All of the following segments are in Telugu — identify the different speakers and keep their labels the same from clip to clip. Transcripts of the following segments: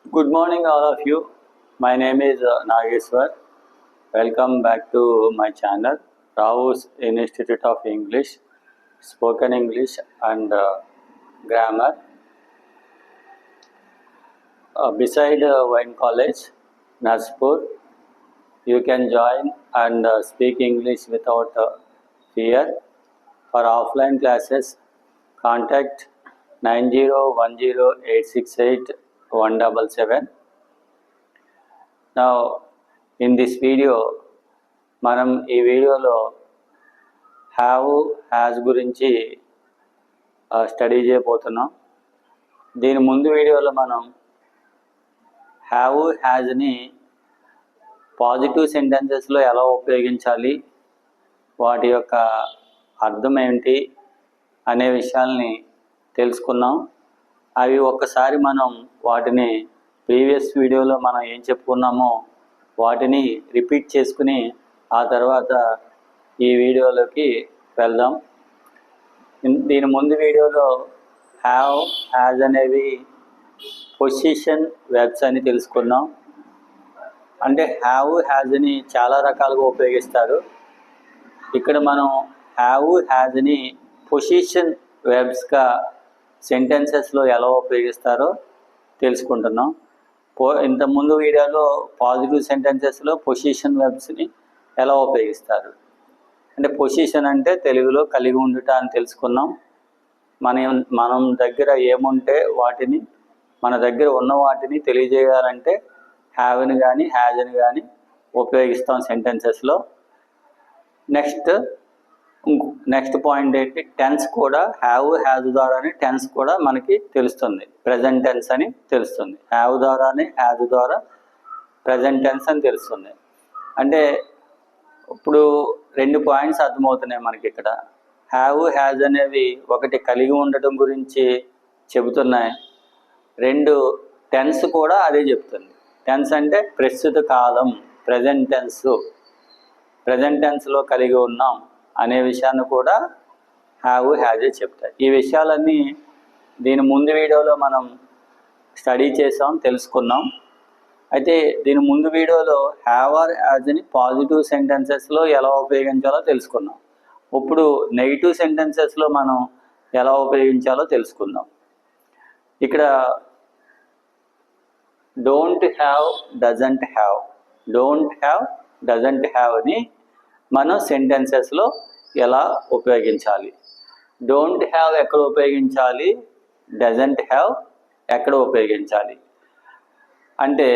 Speaker 1: Good morning, all of you. My name is Nageshwar. Welcome back to my channel, Rao's Institute of English, Spoken English and Grammar. Beside Wine College, Naspur, you can join and speak English without fear. For offline classes, contact 9010868177. Now, in this video, మనం ఈ వీడియోలో హ్యావ్ హ్యాజ్ గురించి స్టడీ చేయబోతున్నాం. దీని ముందు వీడియోలో మనం హ్యావ్ హ్యాజ్ని పాజిటివ్ సెంటెన్సెస్లో ఎలా ఉపయోగించాలి, వాటి యొక్క అర్థం ఏంటి అనే విషయాల్ని తెలుసుకున్నాం. అవి ఒక్కసారి మనం వాటిని ప్రీవియస్ వీడియోలో మనం ఏం చెప్పుకున్నామో వాటిని రిపీట్ చేసుకుని ఆ తర్వాత ఈ వీడియోలోకి వెళ్దాం. దీని ముందు వీడియోలో హ్యావ్ హ్యాజ్ అనేవి పొజిషన్ వెర్బ్స్ అని తెలుసుకున్నాం. అంటే హ్యావ్ హ్యాజ్ని చాలా రకాలుగా ఉపయోగిస్తారు. ఇక్కడ మనం హ్యావ్ హ్యాజ్ని పొజిషన్ వెర్బ్స్గా సెంటెన్సెస్లో ఎలా ఉపయోగిస్తారో తెలుసుకుంటున్నాం. ఇంతకుముందు వీడియోలో పాజిటివ్ సెంటెన్సెస్లో పొజిషన్ వెర్బ్స్ని ఎలా ఉపయోగిస్తారు అంటే పొజిషన్ అంటే తెలుగులో కలిగి ఉండుట అని తెలుసుకున్నాం. మనం దగ్గర ఏముంటే వాటిని మన దగ్గర ఉన్న వాటిని తెలియజేయాలంటే హ్యావ్ని కానీ హ్యాజ్ని కానీ ఉపయోగిస్తాం సెంటెన్సెస్లో. నెక్స్ట్ పాయింట్ ఏంటి, టెన్స్ కూడా హ్యావ్ హ్యాజ్ ద్వారానే టెన్స్ కూడా మనకి తెలుస్తుంది, ప్రజెంట్ టెన్స్ అని తెలుస్తుంది. హ్యావ్ ద్వారానే హ్యాజ్ ద్వారా ప్రజెంట్ టెన్స్ అని తెలుస్తుంది. అంటే ఇప్పుడు 2 పాయింట్స్ అర్థమవుతున్నాయి మనకి ఇక్కడ. హ్యావ్ హ్యాజ్ అనేవి ఒకటి కలిగి ఉండటం గురించి చెబుతున్నాయి, 2 టెన్స్ కూడా అదే చెప్తుంది. టెన్స్ అంటే ప్రస్తుత కాలం, ప్రజెంట్ టెన్స్లో కలిగి ఉన్నాం అనే విషయాన్ని కూడా హ్యావ్ హ్యాజే చెప్తాయి. ఈ విషయాలన్నీ దీని ముందు వీడియోలో మనం స్టడీ చేసాం, తెలుసుకున్నాం. అయితే దీని ముందు వీడియోలో హ్యావ్ ఆర్ హ్యాజ్ని పాజిటివ్ సెంటెన్సెస్లో ఎలా ఉపయోగించాలో తెలుసుకున్నాం. ఇప్పుడు నెగిటివ్ సెంటెన్సెస్లో మనం ఎలా ఉపయోగించాలో తెలుసుకుందాం. ఇక్కడ డోంట్ హ్యావ్, డజంట్ హ్యావ్ని మనం సెంటెన్సెస్లో ఎలా ఉపయోగించాలి, డోంట్ హ్యావ్ ఎక్కడ ఉపయోగించాలి, డజంట్ హ్యావ్ ఎక్కడ ఉపయోగించాలి అంటే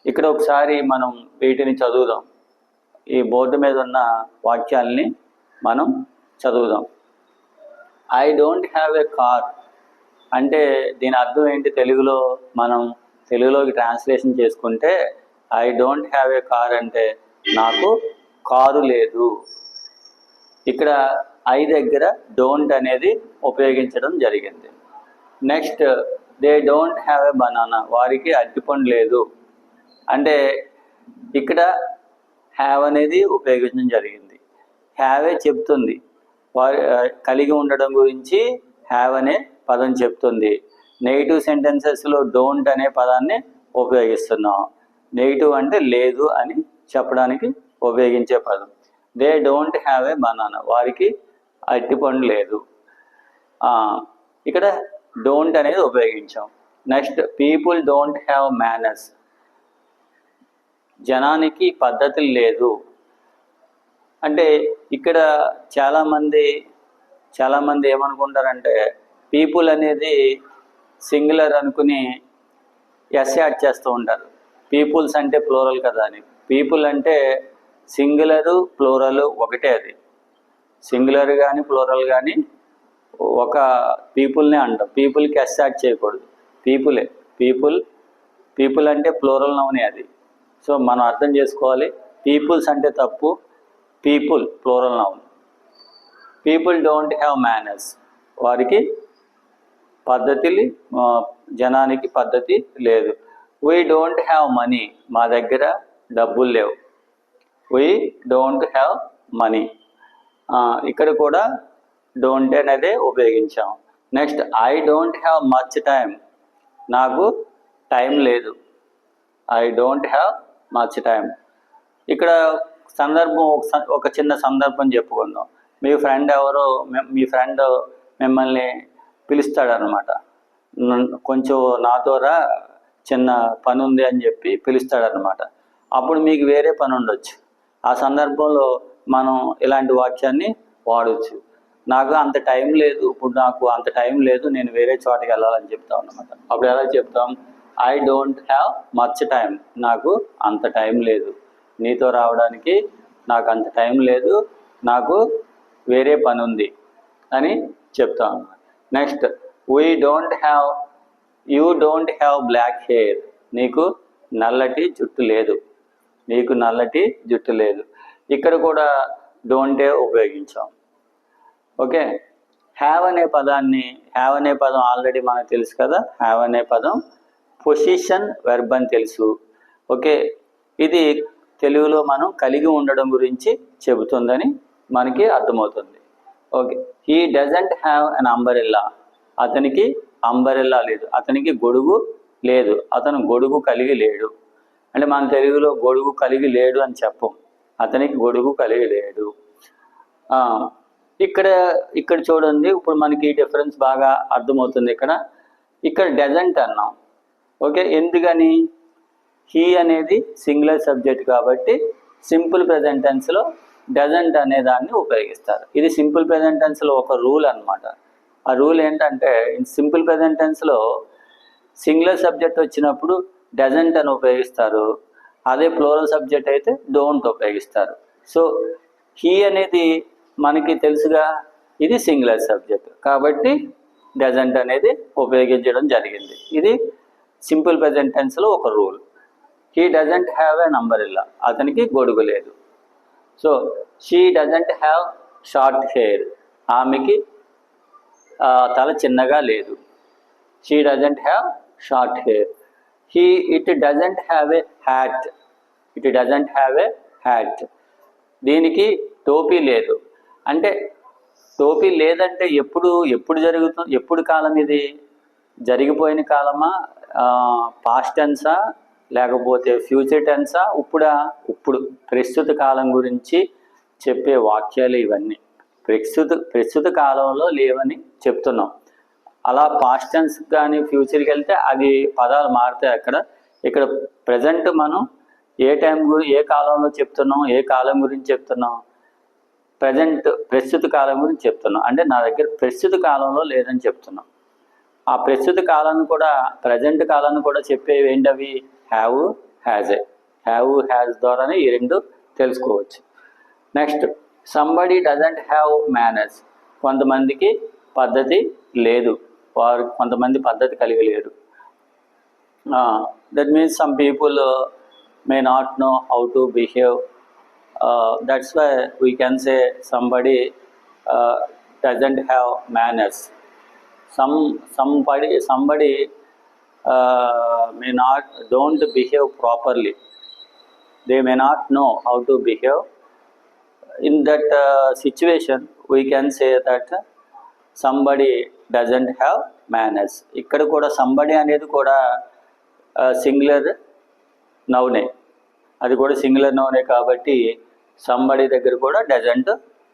Speaker 1: ఇక్కడ ఒకసారి మనం వీటిని చదువుదాం. ఈ బోర్డు మీద ఉన్న వాక్యాల్ని మనం చదువుదాం. I don't have a car అంటే దీని అర్థం ఏంటి, మనం తెలుగులోకి ట్రాన్స్లేషన్ చేసుకుంటే I don't have a car అంటే నాకు కారు లేదు. ఇక్కడ ఐ దగ్గర డోంట్ అనేది ఉపయోగించడం జరిగింది. Next, they don't have a banana, వారికి అరటిపండు లేదు అంటే ఇక్కడ హ్యావ్ అనేది ఉపయోగించడం జరిగింది. హ్యావే చెప్తుంది, వారి కలిగి ఉండడం గురించి హ్యావ్ అనే పదం చెప్తుంది. నెగిటివ్ సెంటెన్సెస్లో డోంట్ అనే పదాన్ని ఉపయోగిస్తున్నాం. నెగిటివ్ అంటే లేదు అని చెప్పడానికి ఉపయోగించే పదం. They don't have a banana, వారికి అరటిపండు లేదు. ఇక్కడ డోంట్ అనేది ఉపయోగించాం. Next, people don't have manners, జనానికి పద్ధతులు లేదు అంటే ఇక్కడ చాలామంది ఏమనుకుంటారంటే పీపుల్ అనేది సింగులర్ అనుకుని ఎస్ యాడ్ చేస్తూ ఉంటారు. పీపుల్స్ అంటే ప్లూరల్ కదా అని. పీపుల్ అంటే సింగులరు ప్లూరల్ ఒకటే, అది సింగులర్ కానీ ప్లూరల్ కానీ ఒక పీపుల్నే అంటాం. పీపుల్కి ఎస్ యాడ్ చేయకూడదు, పీపులే పీపుల్ అంటే ప్లూరల్ నౌనే అది. సో మనం అర్థం చేసుకోవాలి, పీపుల్స్ అంటే తప్పు, people plural noun. People don't have manners, వారికి జనానికి పద్ధతి లేదు. వీ డోంట్ హ్యావ్ మనీ, మా దగ్గర డబ్బులు లేవు. వీ డోంట్ హ్యావ్ మనీ, ఇక్కడ కూడా డోంట్ అనేది ఉపయోగించాం. Next, I don't have much time, నాకు టైం లేదు. I don't have much time. ఇక్కడ సందర్భం ఒక చిన్న సందర్భం చెప్పుకుందాం. మీ ఫ్రెండ్ మిమ్మల్ని పిలుస్తాడనమాట. కొంచెం నాతోరా చిన్న పని ఉంది అని చెప్పి పిలుస్తాడనమాట. అప్పుడు మీకు వేరే పని ఉండొచ్చు. ఆ సందర్భంలో మనం ఇలాంటి వాక్యాన్ని వాడవచ్చు. నాకు అంత టైం లేదు, ఇప్పుడు నాకు అంత టైం లేదు, నేను వేరే చోటకి వెళ్ళాలని చెప్తాం అనమాట. అప్పుడు ఎలా చెప్తాం? I don't have much time. నాకు అంత టైం లేదు, నీతో రావడానికి నాకు అంత టైం లేదు, నాకు వేరే పని ఉంది అని చెప్తాం అన్నమాట. Next, you don't have black hair. నీకు నల్లటి జుట్టు లేదు. నీకు నల్లటి జుట్టు లేదు. ఇక్కడ కూడా డోంటే ఉపయోగించాం. ఓకే. హ్యావ్ అనే పదం ఆల్రెడీ మనకు తెలుసు కదా. హ్యావ్ అనే పదం పొజిషన్ వెర్బ్ అని తెలుసు. ఓకే. ఇది తెలుగులో మనం కలిగి ఉండడం గురించి చెబుతుందని మనకి అర్థమవుతుంది. Okay. He doesn't have an umbrella. అతనికి అంబరెల్లా లేదు, అతనికి గొడుగు లేదు, అతను గొడుగు కలిగి లేడు. అంటే మన తెలుగులో గొడుగు కలిగి లేడు అని చెప్పం, అతనికి గొడుగు కలిగి లేడు. ఇక్కడ చూడండి, ఇప్పుడు మనకి డిఫరెన్స్ బాగా అర్థమవుతుంది. ఇక్కడ డజంట్ అన్నాం. ఓకే. ఎందుకని? హీ అనేది సింగులర్ సబ్జెక్ట్ కాబట్టి సింపుల్ ప్రెజెంట్ టెన్స్లో డజంట్ అనే దాన్ని ఉపయోగిస్తారు. ఇది సింపుల్ ప్రెజెంట్ టెన్స్లో ఒక రూల్ అనమాట. ఆ రూల్ ఏంటంటే, సింపుల్ ప్రెజెంట్ టెన్స్లో సింగులర్ సబ్జెక్ట్ వచ్చినప్పుడు డజంట్ అని ఉపయోగిస్తారు. అదే ప్లూరల్ సబ్జెక్ట్ అయితే డోంట్ ఉపయోగిస్తారు. సో హీ అనేది మనకి తెలుసుగా, ఇది సింగులర్ సబ్జెక్ట్ కాబట్టి డజంట్ అనేది ఉపయోగించడం జరిగింది. ఇది సింపుల్ ప్రెజెంట్ టెన్స్లో ఒక rule. He doesn't have an umbrella. అతనికి గొడుగు లేదు. So she doesn't have short hair. ఆమెకి తల చిన్నగా లేదు. She doesn't have short hair. It doesn't have a hat. It doesn't have a hat. దీనికి టోపీ లేదు. అంటే టోపీ లేదంటే ఎప్పుడు జరుగుతుంది? ఎప్పుడు కాలం ఇది? జరిగిపోయిన కాలమా, పాస్ట్ టెన్సా, లేకపోతే ఫ్యూచర్ టెన్సా, ఇప్పుడు ప్రస్తుత కాలం గురించి చెప్పే వాక్యాలు ఇవన్నీ. ప్రస్తుత కాలంలో లేవని చెప్తున్నాం. అలా పాస్ట్ టెన్స్ కానీ ఫ్యూచర్కి వెళ్తే అది పదాలు మారుతాయి. ఇక్కడ ప్రజెంట్ మనం ఏ కాలంలో చెప్తున్నాం, ఏ కాలం గురించి చెప్తున్నాం? ప్రస్తుత కాలం గురించి చెప్తున్నాం. అంటే నా దగ్గర ప్రస్తుత కాలంలో లేదని చెప్తున్నాం. ఆ ప్రస్తుత కాలాన్ని కూడా, ప్రజెంట్ కాలాన్ని కూడా చెప్పేవి ఏంటవి? Have, has. హ్యాజ్ ద్వారానే ఈ రెండు తెలుసుకోవచ్చు. Next, somebody doesn't have manners. కొంతమందికి పద్ధతి లేదు, కొంతమంది పద్ధతి కలిగి లేరు. That means some people may not know how to behave. That's why we can say somebody doesn't have manners. Somebody don't behave properly. They may not know how to behave. In that situation, we can say that somebody doesn't have manners. ఇక్కడ కూడా somebody అనేది కూడా సింగులర్ నౌనే. అది కూడా సింగులర్ నౌనే కాబట్టి సంబడి దగ్గర కూడా డజంట్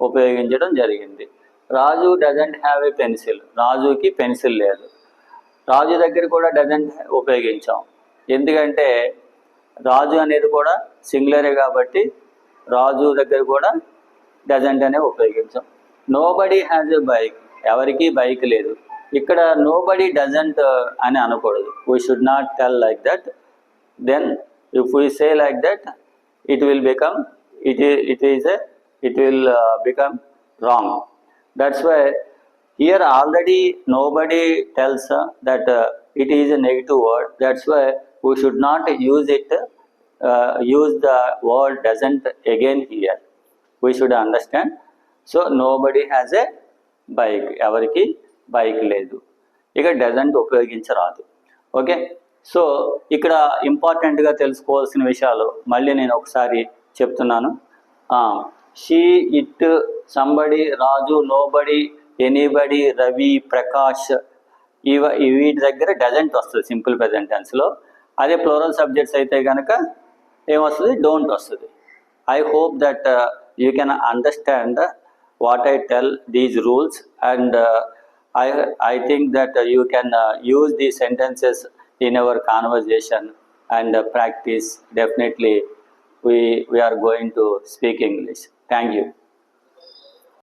Speaker 1: ఉపయోగించడం జరిగింది. రాజు డజంట్ హ్యావ్ ఏ పెన్సిల్. రాజుకి పెన్సిల్ లేదు. రాజు దగ్గర కూడా డజంట్ ఉపయోగించాం. ఎందుకంటే రాజు అనేది కూడా సింగులరే కాబట్టి రాజు దగ్గర కూడా డజంట్ అనే ఉపయోగించాం. Nobody has a bike. ఎవరికి బైక్ లేదు. ఇక్కడ నోబడీ డజంట్ అని అనకూడదు. We should not tell like that. Then if we say like that, it will become wrong. That's why here already nobody tells that it is a negative word. That's why we should not use the word doesn't again here. We should understand. So nobody has a bike. ఎవర్కి బైక్ లేదు. ఇక డజంట్ ఉపయోగించరాదు. ఓకే. సో ఇక్కడ ఇంపార్టెంట్గా తెలుసుకోవాల్సిన విషయాలు మళ్ళీ నేను ఒకసారి చెప్తున్నాను. She, it, somebody, Raju, nobody, anybody, Ravi, Prakash, వీటి దగ్గర డజంట్ వస్తుంది సింపుల్ ప్రెజెంట్ టెన్స్లో. అదే ప్లూరల్ సబ్జెక్ట్స్ అయితే కనుక ఏమొస్తుంది, డోంట్ వస్తుంది. I hope that you can understand what I tell these rules, and I think that you can use these sentences in our conversation and practice. Definitely we are going to speak English. Thank you.